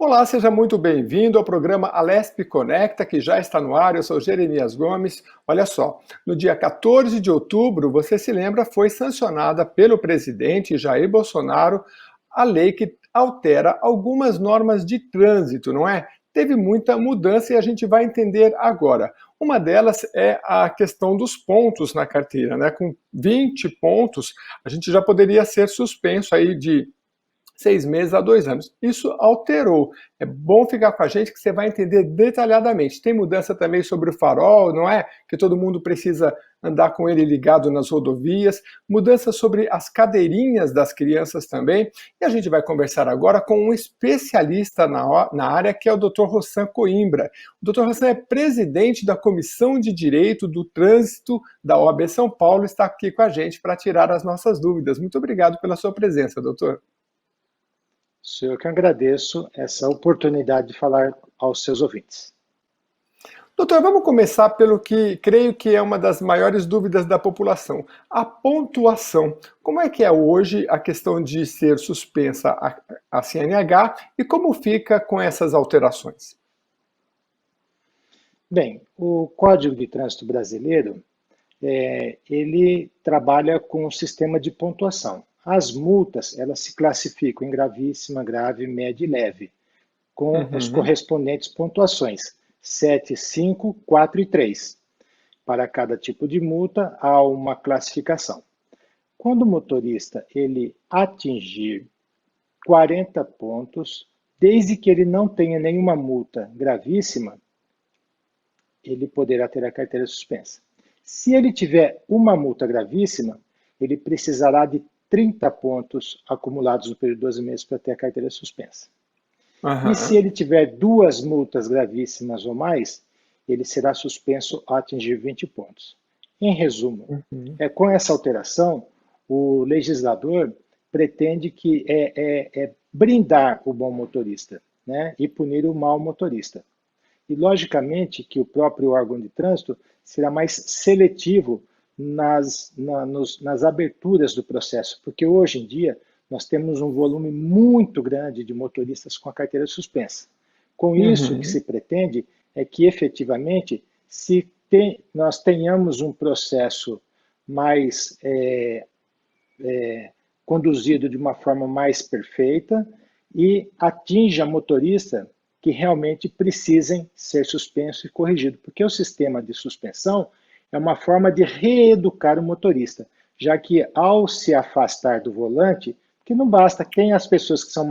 Olá, seja muito bem-vindo ao programa Alesp Conecta, que já está no ar. Eu sou Jeremias Gomes. Olha só, no dia 14 de outubro, você se lembra, foi sancionada pelo presidente Jair Bolsonaro a lei que altera algumas normas de trânsito, não é? Teve muita mudança e a gente vai entender agora. Uma delas é a questão dos pontos na carteira, né? Com 20 pontos, a gente já poderia ser suspenso aí de 6 meses a 2 anos. Isso alterou. É bom ficar com a gente que você vai entender detalhadamente. Tem mudança também sobre o farol, não é? Que todo mundo precisa andar com ele ligado nas rodovias. Mudança sobre as cadeirinhas das crianças também. E a gente vai conversar agora com um especialista na área, que é o Dr. Rossan Coimbra. O Dr. Rossan é presidente da Comissão de Direito do Trânsito da OAB São Paulo, está aqui com a gente para tirar as nossas dúvidas. Muito obrigado pela sua presença, doutor. Sou eu que agradeço essa oportunidade de falar aos seus ouvintes. Doutor, vamos começar pelo que creio que é uma das maiores dúvidas da população. A pontuação. Como é que é hoje a questão de ser suspensa a CNH e como fica com essas alterações? Bem, o Código de Trânsito Brasileiro, ele trabalha com um sistema de pontuação. As multas, elas se classificam em gravíssima, grave, média e leve, com as Uhum. correspondentes pontuações 7, 5, 4 e 3. Para cada tipo de multa, há uma classificação. Quando o motorista ele atingir 40 pontos, desde que ele não tenha nenhuma multa gravíssima, ele poderá ter a carteira suspensa. Se ele tiver uma multa gravíssima, ele precisará de 30 pontos acumulados no período de 12 meses para ter a carteira suspensa. E se Aham. ele tiver duas multas gravíssimas ou mais, ele será suspenso a atingir 20 pontos. Em resumo, Uhum. com essa alteração, o legislador pretende que brindar o bom motorista, né, e punir o mau motorista. E, logicamente, que o próprio órgão de trânsito será mais seletivo nas aberturas do processo, porque hoje em dia nós temos um volume muito grande de motoristas com a carteira suspensa. Com isso, o que se Uhum. pretende é que, efetivamente, nós tenhamos um processo mais conduzido de uma forma mais perfeita e atinja motorista que realmente precisem ser suspensos e corrigidos, porque o sistema de suspensão é uma forma de reeducar o motorista, já que ao se afastar do volante, que não basta, tem as pessoas que são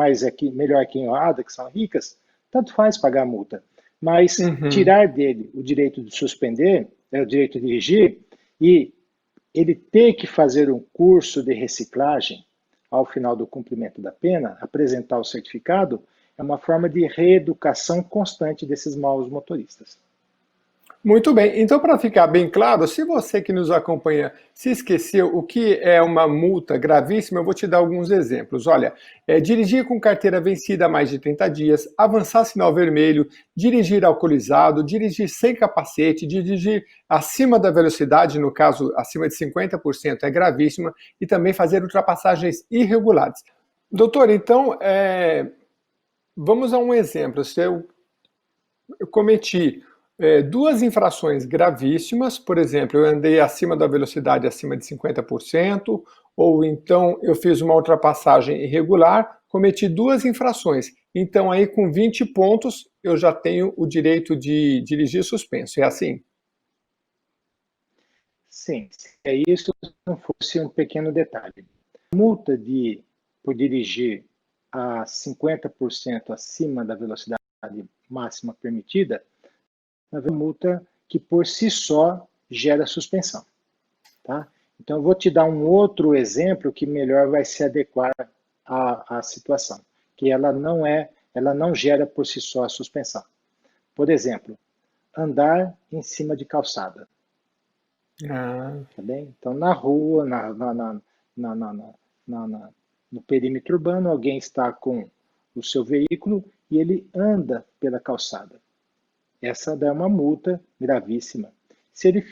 melhor quinhoadas, que são ricas, tanto faz pagar a multa, mas Uhum. tirar dele o direito de suspender, o direito de dirigir, e ele ter que fazer um curso de reciclagem ao final do cumprimento da pena, apresentar o certificado, é uma forma de reeducação constante desses maus motoristas. Muito bem, então para ficar bem claro, se você que nos acompanha se esqueceu o que é uma multa gravíssima, eu vou te dar alguns exemplos. Olha, dirigir com carteira vencida há mais de 30 dias, avançar sinal vermelho, dirigir alcoolizado, dirigir sem capacete, dirigir acima da velocidade, no caso acima de 50% é gravíssima, e também fazer ultrapassagens irregulares. Doutor, então, vamos a um exemplo. Se eu cometi duas infrações gravíssimas, por exemplo, eu andei acima da velocidade acima de 50%, ou então eu fiz uma ultrapassagem irregular, cometi duas infrações. Então aí com 20 pontos eu já tenho o direito de dirigir suspenso, é assim? Sim, se é isso, se não fosse um pequeno detalhe. Multa por dirigir a 50% acima da velocidade máxima permitida, é uma multa que por si só gera suspensão. Tá? Então, eu vou te dar um outro exemplo que melhor vai se adequar à situação, que ela não gera por si só a suspensão. Por exemplo, andar em cima de calçada. Ah, Tá bem? Então, na rua, na, na, no perímetro urbano, alguém está com o seu veículo e ele anda pela calçada. Essa dá uma multa gravíssima. Se ele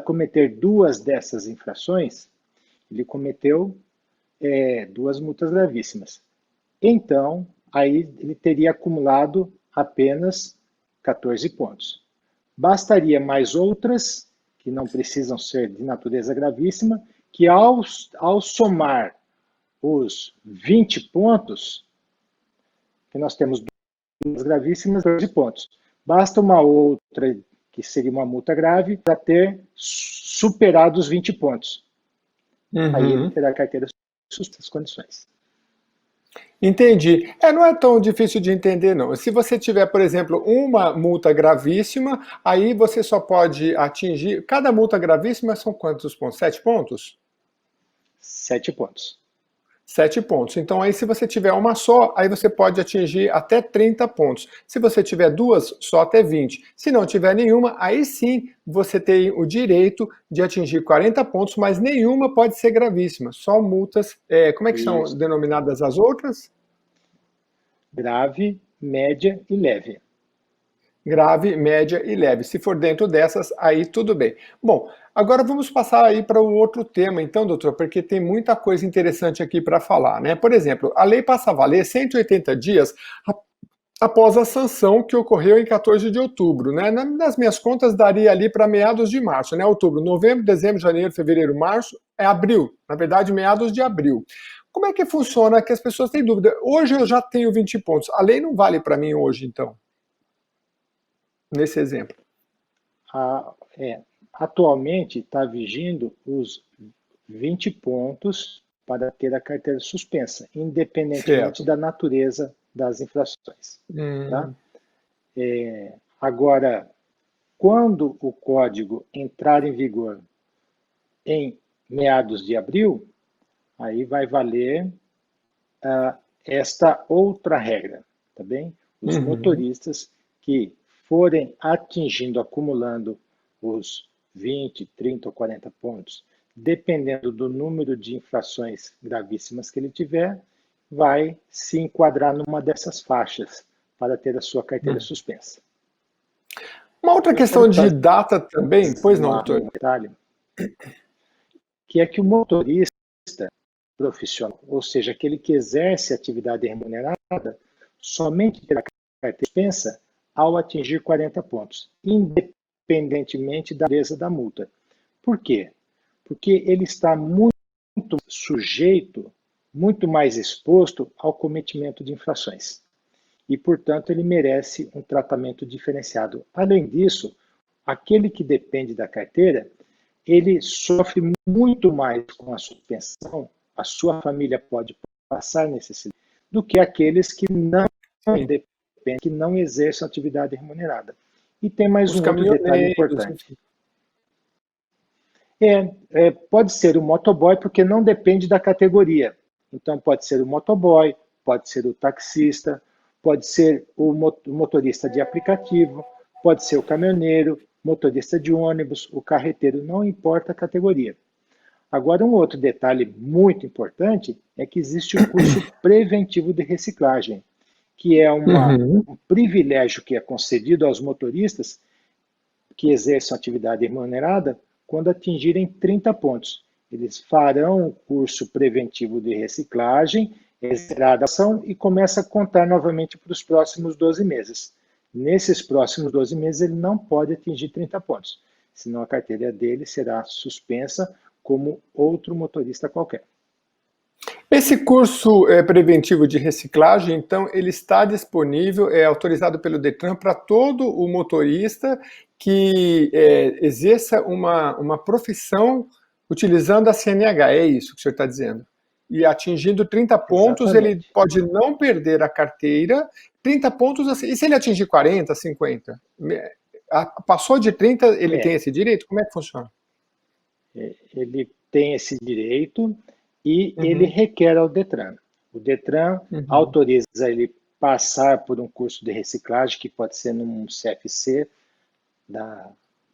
cometer duas dessas infrações, ele cometeu duas multas gravíssimas. Então, aí ele teria acumulado apenas 14 pontos. Bastaria mais outras, que não precisam ser de natureza gravíssima, que ao somar os 20 pontos, que nós temos duas gravíssimas, 12 pontos. Basta uma outra, que seria uma multa grave, para ter superado os 20 pontos. Aí ele terá a carteira suspensa nas condições. Entendi. Não é tão difícil de entender, não. Se você tiver, por exemplo, uma multa gravíssima, aí você só pode atingir. Cada multa gravíssima são quantos pontos? 7 pontos? 7 pontos. 7 pontos. Então, aí, se você tiver uma só, aí você pode atingir até 30 pontos. Se você tiver duas, só até 20. Se não tiver nenhuma, aí sim você tem o direito de atingir 40 pontos, mas nenhuma pode ser gravíssima. Só multas. Como é que são denominadas as outras? Grave, média e leve. Grave, média e leve. Se for dentro dessas, aí tudo bem. Bom, agora vamos passar aí para o outro tema, então, doutor, porque tem muita coisa interessante aqui para falar, né? Por exemplo, a lei passa a valer 180 dias após a sanção que ocorreu em 14 de outubro, né? Nas minhas contas, daria ali para meados de março, né? Outubro, novembro, dezembro, janeiro, fevereiro, março, é abril. Na verdade, meados de abril. Como é que funciona? Que as pessoas têm dúvida. Hoje eu já tenho 20 pontos. A lei não vale para mim hoje, então? Nesse exemplo. Atualmente está vigindo os 20 pontos para ter a carteira suspensa, independentemente da natureza das infrações. Tá? Agora, quando o código entrar em vigor em meados de abril, aí vai valer esta outra regra, tá bem? Os motoristas que forem atingindo, acumulando os 20, 30 ou 40 pontos, dependendo do número de infrações gravíssimas que ele tiver, vai se enquadrar numa dessas faixas para ter a sua carteira suspensa. Uma outra questão de data também, pois não, doutor? Um detalhe, que é que o motorista profissional, ou seja, aquele que exerce atividade remunerada, somente terá carteira suspensa ao atingir 40 pontos, independentemente da natureza da multa. Por quê? Porque ele está muito sujeito, muito mais exposto ao cometimento de infrações. E, portanto, ele merece um tratamento diferenciado. Além disso, aquele que depende da carteira, ele sofre muito mais com a suspensão, a sua família pode passar necessidade, do que aqueles que não dependem, que não exercem atividade remunerada. E tem mais um outro detalhe importante. Pode ser o motoboy, porque não depende da categoria. Então, pode ser o motoboy, pode ser o taxista, pode ser o motorista de aplicativo, pode ser o caminhoneiro, motorista de ônibus, o carreteiro, não importa a categoria. Agora, um outro detalhe muito importante é que existe o curso preventivo de reciclagem, que é um privilégio que é concedido aos motoristas que exercem atividade remunerada quando atingirem 30 pontos. Eles farão o curso preventivo de reciclagem, zerada a ação e começa a contar novamente para os próximos 12 meses. Nesses próximos 12 meses, ele não pode atingir 30 pontos, senão a carteira dele será suspensa como outro motorista qualquer. Esse curso preventivo de reciclagem, então, ele está disponível, é autorizado pelo Detran para todo o motorista que exerça uma profissão utilizando a CNH, é isso que o senhor está dizendo? E atingindo 30 pontos, exatamente, ele pode não perder a carteira, 30 pontos, assim, e se ele atingir 40, 50? Passou de 30, ele tem esse direito? Como é que funciona? Ele tem esse direito e ele requer ao Detran. O Detran autoriza ele passar por um curso de reciclagem, que pode ser num CFC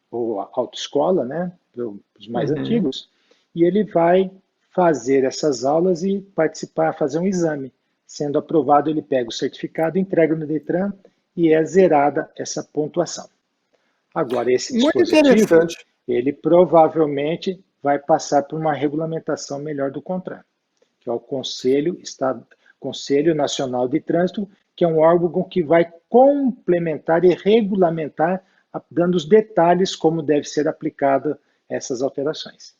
ou autoescola, né, para os mais antigos, e ele vai fazer essas aulas e participar, fazer um exame. Sendo aprovado, ele pega o certificado, entrega no Detran e é zerada essa pontuação. Agora, esse dispositivo, ele provavelmente vai passar por uma regulamentação melhor do CONTRAN, que é o Conselho Conselho Nacional de Trânsito, que é um órgão que vai complementar e regulamentar, dando os detalhes como deve ser aplicada essas alterações.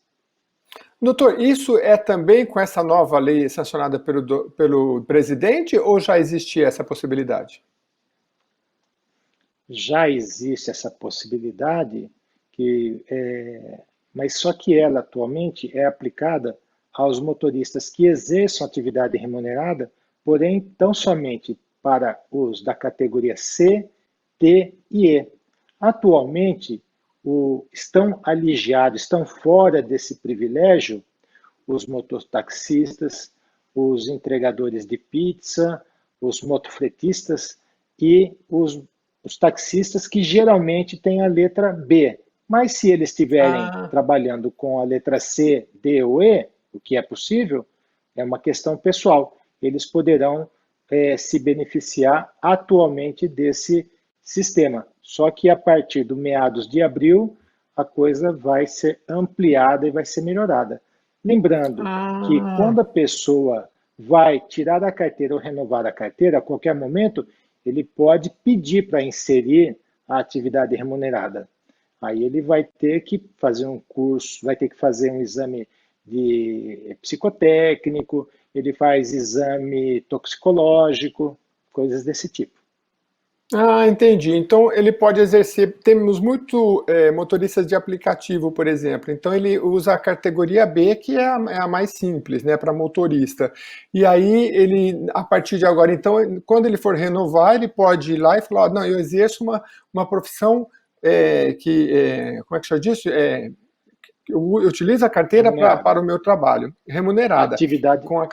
Doutor, isso é também com essa nova lei sancionada pelo presidente ou já existia essa possibilidade? Já existe essa possibilidade, mas só que ela atualmente é aplicada aos motoristas que exerçam atividade remunerada, porém tão somente para os da categoria C, D e E. Atualmente, estão alijados, estão fora desse privilégio os mototaxistas, os entregadores de pizza, os motofretistas e os taxistas que geralmente têm a letra B. Mas se eles estiverem Ah, trabalhando com a letra C, D ou E, o que é possível, é uma questão pessoal. Eles poderão se beneficiar atualmente desse sistema. Só que a partir do meados de abril, a coisa vai ser ampliada e vai ser melhorada. Lembrando que ah, quando a pessoa vai tirar a carteira ou renovar a carteira, a qualquer momento, ele pode pedir para inserir a atividade remunerada. Aí ele vai ter que fazer um curso, vai ter que fazer um exame de psicotécnico, ele faz exame toxicológico, coisas desse tipo. entendi. Então ele pode exercer. Temos muito motoristas de aplicativo, por exemplo. Então ele usa a categoria B, que é a mais simples, né, para motorista. E aí ele, a partir de agora, então, quando ele for renovar, ele pode ir lá e falar: "Ó, não, eu exerço uma profissão como é que chama disso? Eu utilizo a carteira para Remunerada. o meu trabalho, remunerada, Atividade. com a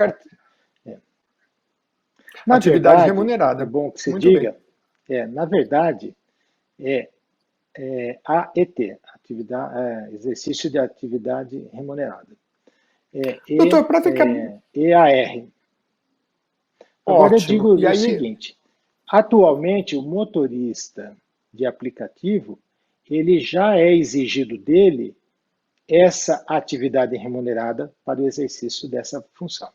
É. Na atividade verdade, é remunerada. bom que se Muito bem. diga, na verdade, é, AET, exercício de atividade remunerada. Doutor, para ficar EAR. Agora eu ótimo. digo E o aí, seguinte, atualmente o motorista de aplicativo, ele já é exigido dele essa atividade remunerada para o exercício dessa função.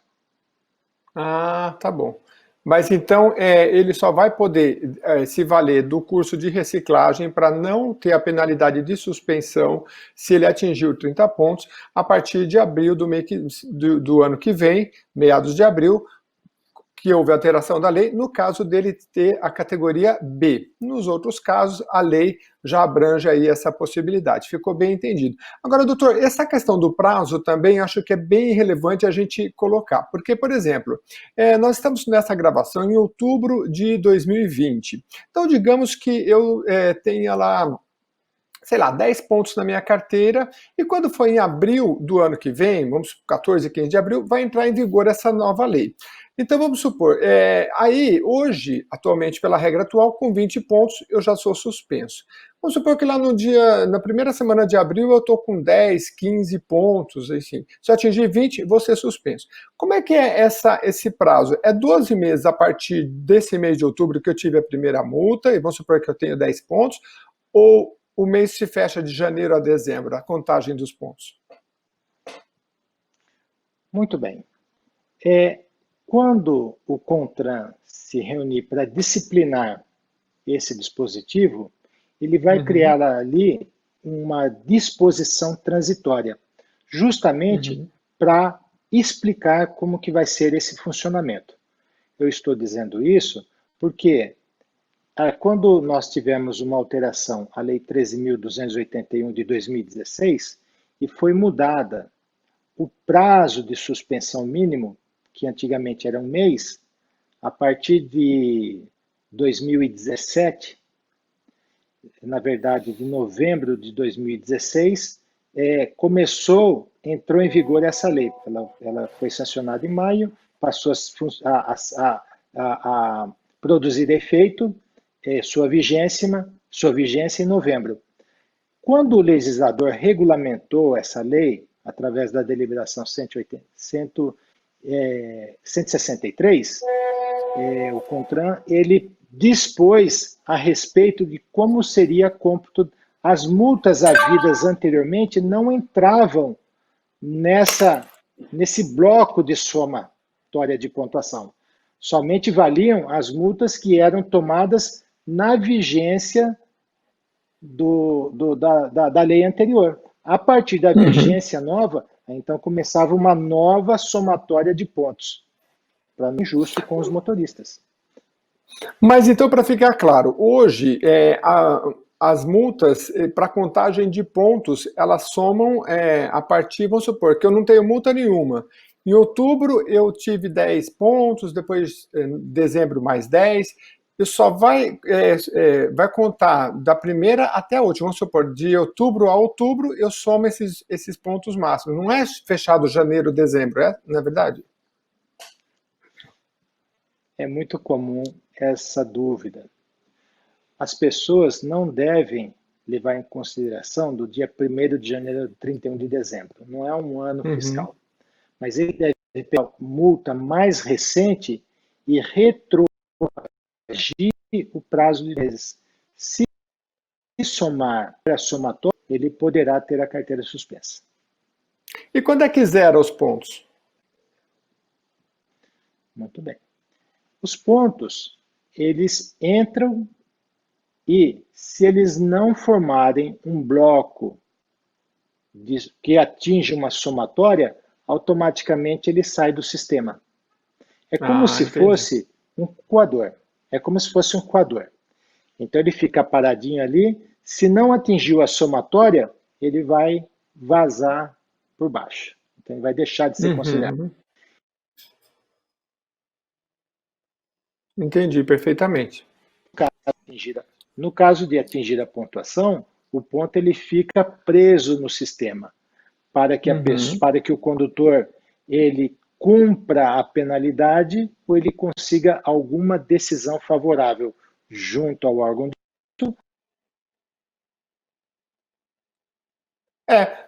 tá bom. Mas então ele só vai poder se valer do curso de reciclagem para não ter a penalidade de suspensão se ele atingiu 30 pontos a partir de abril do ano que vem, meados de abril, que houve alteração da lei, no caso dele ter a categoria B. Nos outros casos, a lei já abrange aí essa possibilidade. Ficou bem entendido. Agora, doutor, essa questão do prazo também acho que é bem relevante a gente colocar. Porque, por exemplo, nós estamos nessa gravação em outubro de 2020. Então, digamos que eu tenha lá, sei lá, 10 pontos na minha carteira, e quando for em abril do ano que vem, vamos 14, 15 de abril, vai entrar em vigor essa nova lei. Então vamos supor, aí hoje, atualmente pela regra atual, com 20 pontos eu já sou suspenso. Vamos supor que lá na primeira semana de abril eu estou com 10, 15 pontos, enfim. Se eu atingir 20, vou ser suspenso. Como é que é esse prazo? É 12 meses a partir desse mês de outubro que eu tive a primeira multa, e vamos supor que eu tenho 10 pontos, ou o mês se fecha de janeiro a dezembro, a contagem dos pontos? Muito bem. Quando o CONTRAN se reunir para disciplinar esse dispositivo, ele vai Uhum, criar ali uma disposição transitória, justamente uhum. para explicar como que vai ser esse funcionamento. Eu estou dizendo isso porque quando nós tivemos uma alteração à Lei 13.281 de 2016 e foi mudada o prazo de suspensão mínimo, que antigamente era um mês, a partir de 2017, na verdade, de novembro de 2016, entrou em vigor essa lei. Ela foi sancionada em maio, passou a produzir efeito, sua vigência em novembro. Quando o legislador regulamentou essa lei, através da deliberação 163, o CONTRAN, ele dispôs a respeito de como seria cômputo. As multas havidas anteriormente não entravam nesse bloco de somatória de pontuação. Somente valiam as multas que eram tomadas na vigência da lei anterior. A partir da vigência nova, então começava uma nova somatória de pontos, para não ser injusto com os motoristas. Mas então, para ficar claro, hoje as multas para contagem de pontos, elas somam a partir, vamos supor, que eu não tenho multa nenhuma. Em outubro eu tive 10 pontos, depois em dezembro mais 10. Eu só vai contar da primeira até a última. Vamos supor, de outubro a outubro eu somo esses pontos máximos. Não é fechado janeiro, dezembro, não é verdade? É muito comum essa dúvida. As pessoas não devem levar em consideração do dia 1º de janeiro ao 31 de dezembro. Não é um ano fiscal. Mas ele deve ter a multa mais recente e retroagir o prazo de meses. Se somar a somatória, ele poderá ter a carteira suspensa. E quando é que zera os pontos? Muito bem. Os pontos, eles entram e, se eles não formarem um bloco que atinge uma somatória, automaticamente ele sai do sistema. É como se fosse um coador. É como se fosse um coador. Então ele fica paradinho ali. Se não atingiu a somatória, ele vai vazar por baixo. Então ele vai deixar de ser considerado. Entendi perfeitamente. No caso de atingir a pontuação, o ponto ele fica preso no sistema para que para que o condutor ele cumpra a penalidade ou ele consiga alguma decisão favorável junto ao órgão do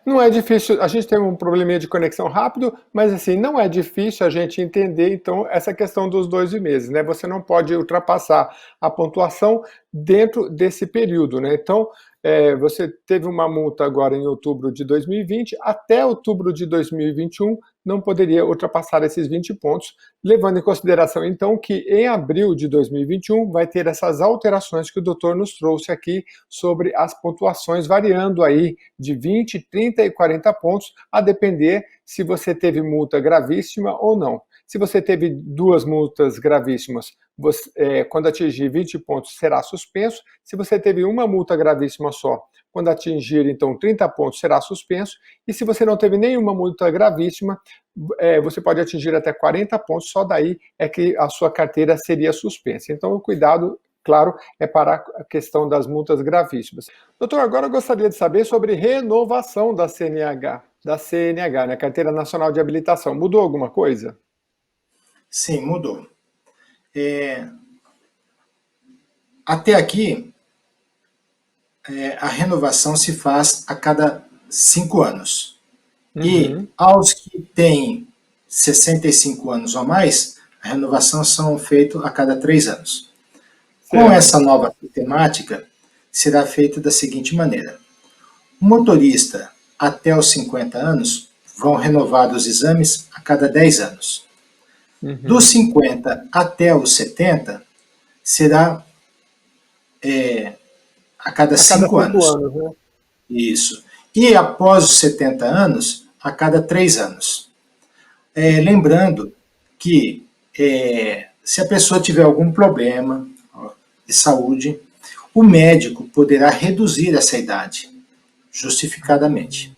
não é difícil, a gente tem um probleminha de conexão rápido, mas assim, não é difícil a gente entender, então, essa questão dos 12 meses, né? Você não pode ultrapassar a pontuação dentro desse período, né? Então, você teve uma multa agora em outubro de 2020, até outubro de 2021 não poderia ultrapassar esses 20 pontos, levando em consideração então que em abril de 2021 vai ter essas alterações que o doutor nos trouxe aqui sobre as pontuações variando aí de 20, 30 e 40 pontos, a depender se você teve multa gravíssima ou não. Se você teve 2 multas gravíssimas, quando atingir 20 pontos será suspenso. Se você teve uma multa gravíssima só, quando atingir então 30 pontos será suspenso. E se você não teve nenhuma multa gravíssima, você pode atingir até 40 pontos, só daí é que a sua carteira seria suspensa. Então o cuidado, claro, é para a questão das multas gravíssimas. Doutor, agora eu gostaria de saber sobre renovação da CNH, né, Carteira Nacional de Habilitação. Mudou alguma coisa? Sim, mudou. Até aqui, a renovação se faz a cada 5 anos. E aos que têm 65 anos ou mais, a renovação são feitas a cada 3 anos. Com essa nova temática, será feita da seguinte maneira. O motorista até os 50 anos vão renovar os exames a cada 10 anos. Dos 50 até os 70, será a cada 5 anos. Né? Isso. E após os 70 anos, a cada 3 anos. Lembrando que se a pessoa tiver algum problema de saúde, o médico poderá reduzir essa idade, justificadamente.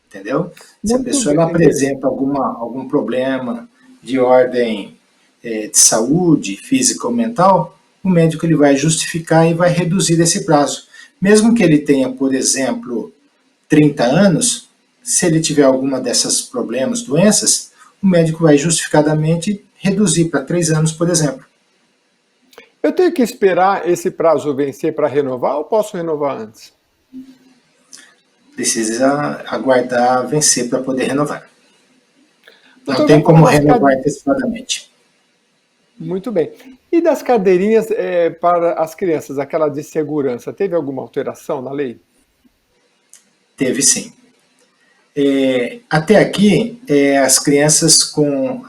Entendeu? Se a pessoa não apresenta algum problema de ordem de saúde, física ou mental, o médico ele vai justificar e vai reduzir esse prazo. Mesmo que ele tenha, por exemplo, 30 anos, se ele tiver alguma dessas problemas, doenças, o médico vai justificadamente reduzir para 3 anos, por exemplo. Eu tenho que esperar esse prazo vencer para renovar ou posso renovar antes? Precisa aguardar vencer para poder renovar. Não tem como renovar antecipadamente. Muito bem. E das cadeirinhas para as crianças, aquela de segurança, teve alguma alteração na lei? Teve sim. Até aqui, as crianças com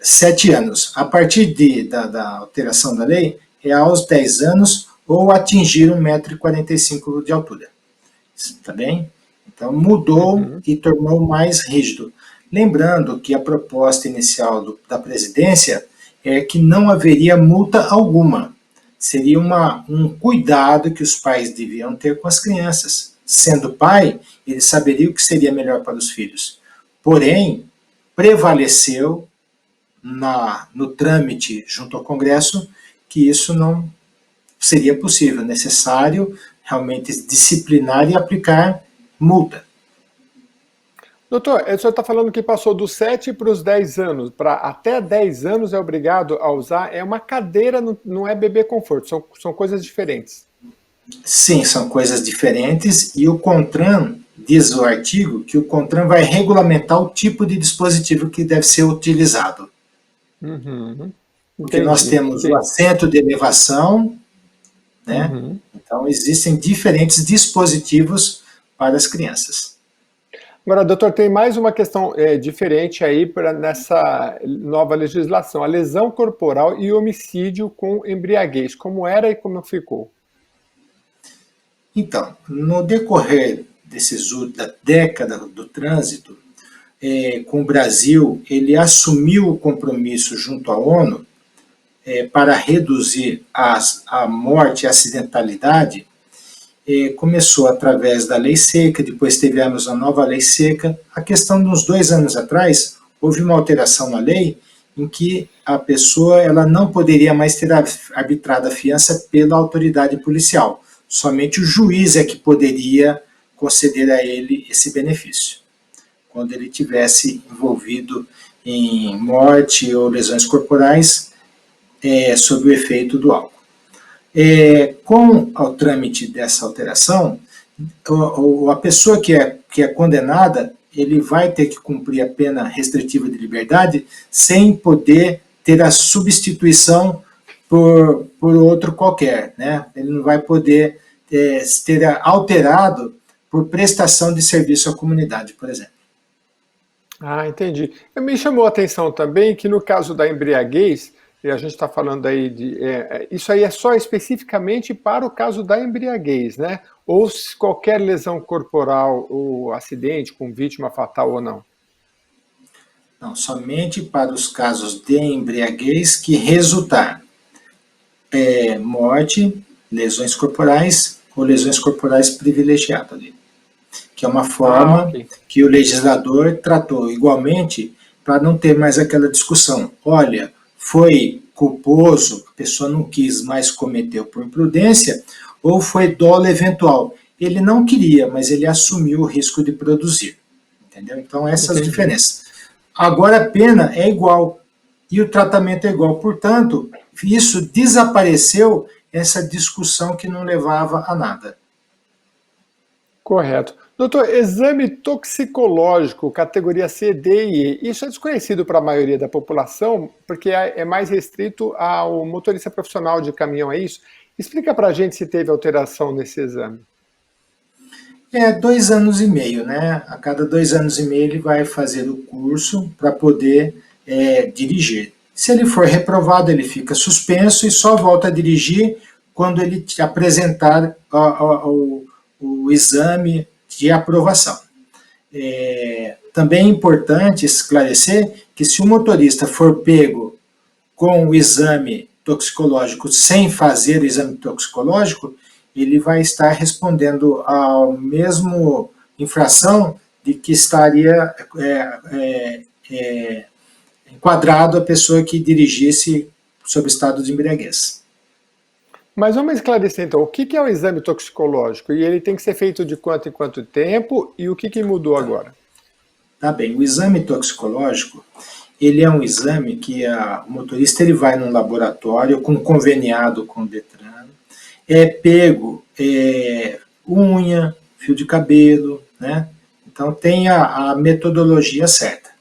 7 anos. A partir da alteração da lei, é aos 10 anos ou atingir 1,45 m de altura. Tá bem? Então, mudou e tornou mais rígido. Lembrando que a proposta inicial da presidência é que não haveria multa alguma. Seria um cuidado que os pais deviam ter com as crianças. Sendo pai, ele saberia o que seria melhor para os filhos. Porém, prevaleceu no trâmite junto ao Congresso que isso não seria possível, necessário realmente disciplinar e aplicar multa. Doutor, o senhor está falando que passou dos 7 para os 10 anos, para até 10 anos é obrigado a usar, é uma cadeira, não é bebê conforto, são coisas diferentes. Sim, são coisas diferentes e o CONTRAN, diz o artigo, que o CONTRAN vai regulamentar o tipo de dispositivo que deve ser utilizado. Porque nós temos o assento de elevação, né? Então existem diferentes dispositivos para as crianças. Agora, doutor, tem mais uma questão diferente aí nessa nova legislação, a lesão corporal e homicídio com embriaguez, como era e como ficou? Então, no decorrer da década do trânsito, com o Brasil, ele assumiu o compromisso junto à ONU para reduzir a morte e a acidentalidade. Começou através da lei seca, depois tivemos a nova lei seca. A questão de uns 2 anos atrás, houve uma alteração na lei em que a pessoa ela não poderia mais ter arbitrado a fiança pela autoridade policial. Somente o juiz é que poderia conceder a ele esse benefício, quando ele tivesse envolvido em morte ou lesões corporais sob o efeito do álcool. Com o trâmite dessa alteração, a pessoa que é condenada, ele vai ter que cumprir a pena restritiva de liberdade sem poder ter a substituição por outro qualquer, né? Ele não vai poder ter alterado por prestação de serviço à comunidade, por exemplo. Ah, entendi. Me chamou a atenção também que no caso da embriaguez, e a gente está falando aí isso aí é só especificamente para o caso da embriaguez, né? Ou qualquer lesão corporal ou acidente com vítima fatal ou não? Não, somente para os casos de embriaguez que resultar morte, lesões corporais ou lesões corporais privilegiadas ali. Que é uma forma que o legislador tratou igualmente para não ter mais aquela discussão. Olha, foi culposo, a pessoa não quis mais cometer por imprudência, ou foi dolo eventual. Ele não queria, mas ele assumiu o risco de produzir. Entendeu? Então, essas diferenças. Agora, a pena é igual, e o tratamento é igual. Portanto, isso desapareceu, essa discussão que não levava a nada. Correto. Doutor, exame toxicológico, categoria C, D e E, isso é desconhecido para a maioria da população, porque é mais restrito ao motorista profissional de caminhão, é isso? Explica para a gente se teve alteração nesse exame. 2 anos e meio, né? A cada 2 anos e meio ele vai fazer o curso para poder dirigir. Se ele for reprovado, ele fica suspenso e só volta a dirigir quando ele apresentar o exame de aprovação. Também é importante esclarecer que se o motorista for pego com o exame toxicológico sem fazer o exame toxicológico, ele vai estar respondendo à mesma infração de que estaria enquadrado a pessoa que dirigisse sob estado de embriaguez. Mas vamos esclarecer então, o que é o exame toxicológico? E ele tem que ser feito de quanto em quanto tempo e o que mudou agora? Tá bem, o exame toxicológico, ele é um exame que o motorista ele vai num laboratório conveniado com o Detran, é pego unha, fio de cabelo, né? Então tem a metodologia certa.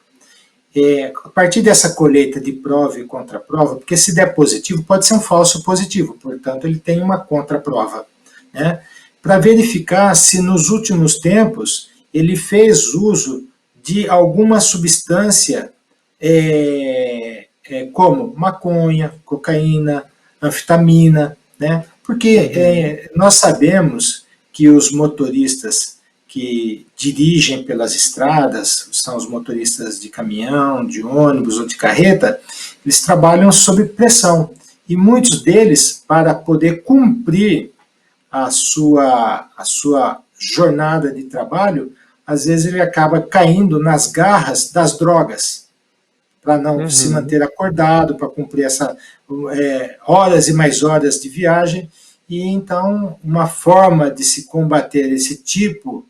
A partir dessa colheita de prova e contraprova, porque se der positivo, pode ser um falso positivo, portanto ele tem uma contraprova, né? Para verificar se nos últimos tempos ele fez uso de alguma substância como maconha, cocaína, anfetamina, né? Porque nós sabemos que os motoristas que dirigem pelas estradas, são os motoristas de caminhão, de ônibus ou de carreta, eles trabalham sob pressão. E muitos deles, para poder cumprir a sua jornada de trabalho, às vezes ele acaba caindo nas garras das drogas, para não se manter acordado, para cumprir horas e mais horas de viagem. E então, uma forma de se combater esse tipo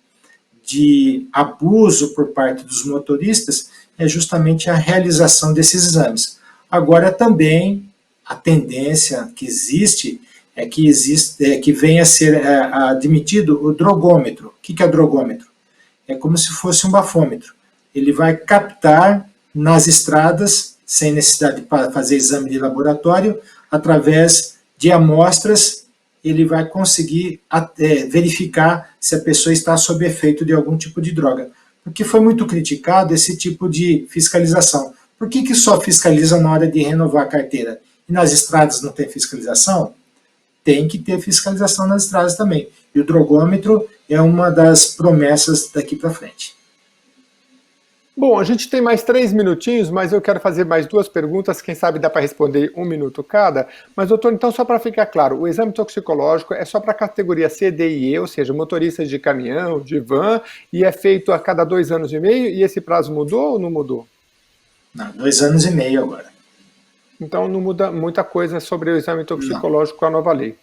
de abuso por parte dos motoristas é justamente a realização desses exames. Agora, também, a tendência que existe é que venha a ser admitido o drogômetro. O que é o drogômetro? É como se fosse um bafômetro. Ele vai captar nas estradas, sem necessidade de fazer exame de laboratório, através de amostras, ele vai conseguir verificar se a pessoa está sob efeito de algum tipo de droga. Porque foi muito criticado esse tipo de fiscalização. Por que só fiscaliza na hora de renovar a carteira? E nas estradas não tem fiscalização? Tem que ter fiscalização nas estradas também. E o drogômetro é uma das promessas daqui para frente. Bom, a gente tem mais 3 minutinhos, mas eu quero fazer mais 2 perguntas, quem sabe dá para responder 1 minuto cada. Mas, doutor, então, só para ficar claro, o exame toxicológico é só para a categoria C, D e E, ou seja, motoristas de caminhão, de van, e é feito a cada 2 anos e meio, e esse prazo mudou ou não mudou? Não, 2 anos e meio agora. Então não muda muita coisa sobre o exame toxicológico com a nova lei.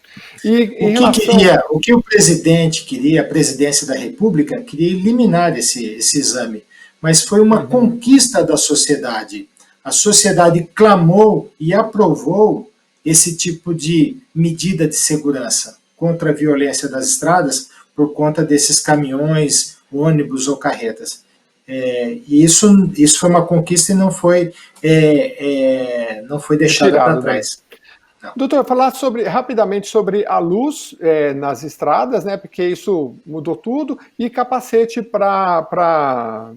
O que o presidente queria, a presidência da República, queria eliminar esse exame, mas foi uma conquista da sociedade. A sociedade clamou e aprovou esse tipo de medida de segurança contra a violência das estradas por conta desses caminhões, ônibus ou carretas. E isso foi uma conquista e não foi deixada para trás. Não. Doutor, falar rapidamente sobre a luz nas estradas, né, porque isso mudou tudo, e capacete para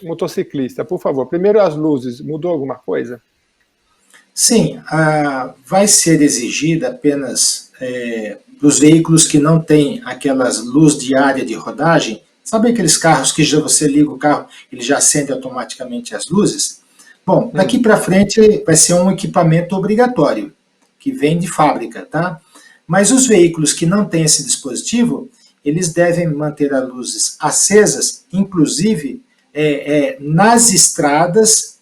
motociclista, por favor. Primeiro as luzes, mudou alguma coisa? Sim, vai ser exigida apenas para os veículos que não têm aquelas luz diária de rodagem. Sabe aqueles carros que você liga o carro, ele já acende automaticamente as luzes? Bom, daqui para frente vai ser um equipamento obrigatório, que vem de fábrica, tá? Mas os veículos que não têm esse dispositivo, eles devem manter as luzes acesas, inclusive nas estradas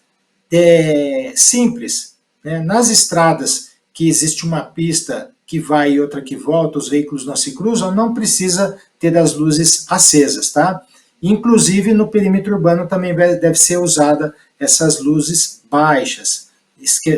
simples, né? Nas estradas que existe uma pista que vai e outra que volta, os veículos não se cruzam, não precisa ter as luzes acesas, tá? Inclusive no perímetro urbano também deve ser usada essas luzes baixas.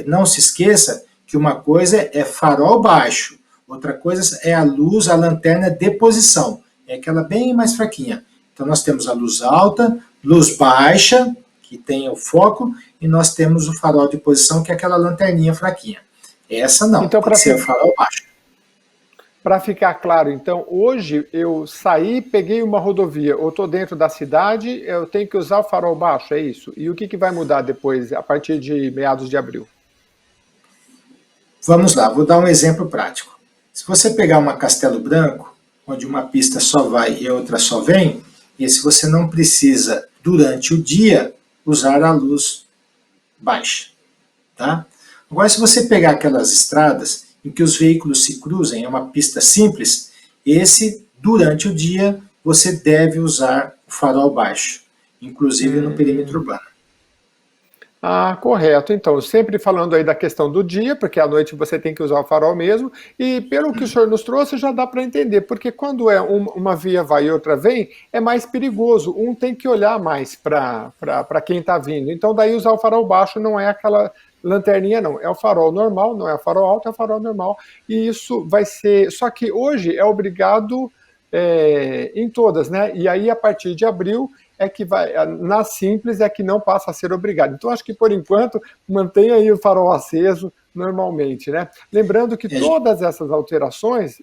Não se esqueça que uma coisa é farol baixo, outra coisa é a luz, a lanterna de posição, é aquela bem mais fraquinha. Então nós temos a luz alta, luz baixa, que tem o foco, e nós temos o farol de posição, que é aquela lanterninha fraquinha. Essa não, então, pode ser farol baixo. Para ficar claro, então, hoje eu saí, peguei uma rodovia, ou estou dentro da cidade, eu tenho que usar o farol baixo, é isso? E o que vai mudar depois, a partir de meados de abril? Vamos lá, vou dar um exemplo prático. Se você pegar uma Castelo Branco, onde uma pista só vai e a outra só vem, esse você não precisa, durante o dia, usar a luz baixa, tá? Agora, se você pegar aquelas estradas em que os veículos se cruzem, é uma pista simples, durante o dia, você deve usar o farol baixo, inclusive no perímetro urbano. Ah, correto. Então, sempre falando aí da questão do dia, porque à noite você tem que usar o farol mesmo, e pelo que o senhor nos trouxe, já dá para entender, porque quando uma via vai e outra vem, é mais perigoso, um tem que olhar mais para quem está vindo. Então, daí usar o farol baixo não é aquela lanterninha, não, é o farol normal, não é o farol alto, é o farol normal, e isso vai ser, só que hoje é obrigado em todas, né, e aí a partir de abril é que vai, na simples é que não passa a ser obrigado. Então acho que por enquanto mantém aí o farol aceso normalmente, né, lembrando que todas essas alterações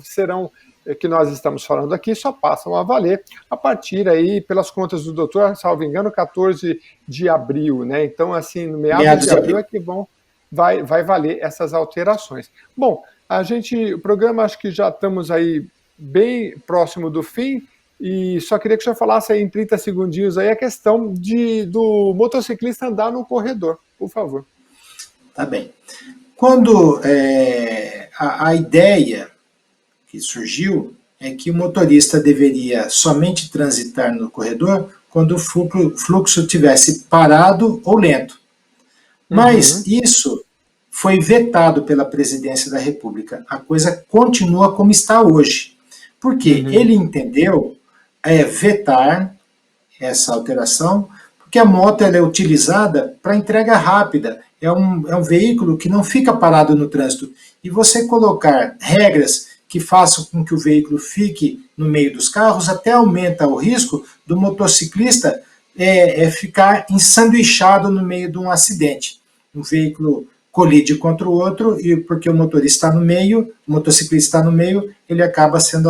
serão que nós estamos falando aqui só passam a valer a partir aí, pelas contas do doutor, salvo engano, 14 de abril, né? Então, assim, no meados de abril é que vai valer essas alterações. Bom, o programa, acho que já estamos aí bem próximo do fim, e só queria que o senhor falasse aí em 30 segundinhos aí a questão do motociclista andar no corredor, por favor. Tá bem. Quando a ideia que surgiu é que o motorista deveria somente transitar no corredor quando o fluxo tivesse parado ou lento. Mas isso foi vetado pela Presidência da República. A coisa continua como está hoje. Porque ele entendeu vetar essa alteração, porque a moto ela é utilizada para entrega rápida. É um veículo que não fica parado no trânsito. E você colocar regras que façam com que o veículo fique no meio dos carros até aumenta o risco do motociclista ficar ensanduichado no meio de um acidente. Um veículo colide contra o outro e porque o motorista está no meio, o motociclista está no meio, ele acaba sendo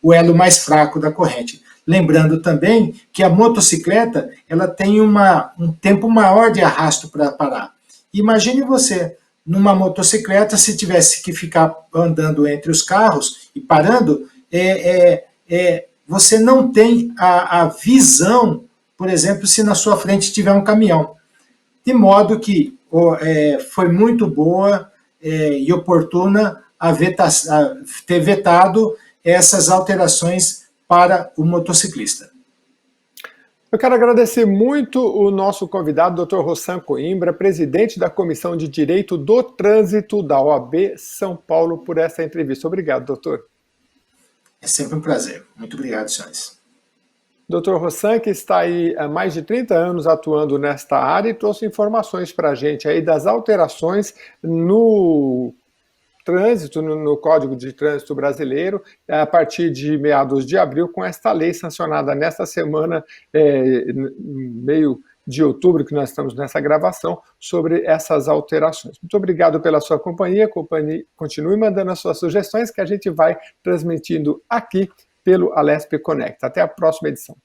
o elo mais fraco da corrente. Lembrando também que a motocicleta ela tem um tempo maior de arrasto para parar. Imagine você, numa motocicleta, se tivesse que ficar andando entre os carros e parando, você não tem a visão, por exemplo, se na sua frente tiver um caminhão. De modo que foi muito boa e oportuna ter vetado essas alterações para o motociclista. Eu quero agradecer muito o nosso convidado, Dr. Rossan Coimbra, presidente da Comissão de Direito do Trânsito da OAB São Paulo, por essa entrevista. Obrigado, doutor. É sempre um prazer. Muito obrigado, senhores. Dr. Rossan, que está aí há mais de 30 anos atuando nesta área e trouxe informações para a gente aí das alterações no trânsito, no Código de Trânsito Brasileiro, a partir de meados de abril, com esta lei sancionada nesta semana, meio de outubro, que nós estamos nessa gravação, sobre essas alterações. Muito obrigado pela sua companhia, continue mandando as suas sugestões, que a gente vai transmitindo aqui pelo Alesp Conecta. Até a próxima edição.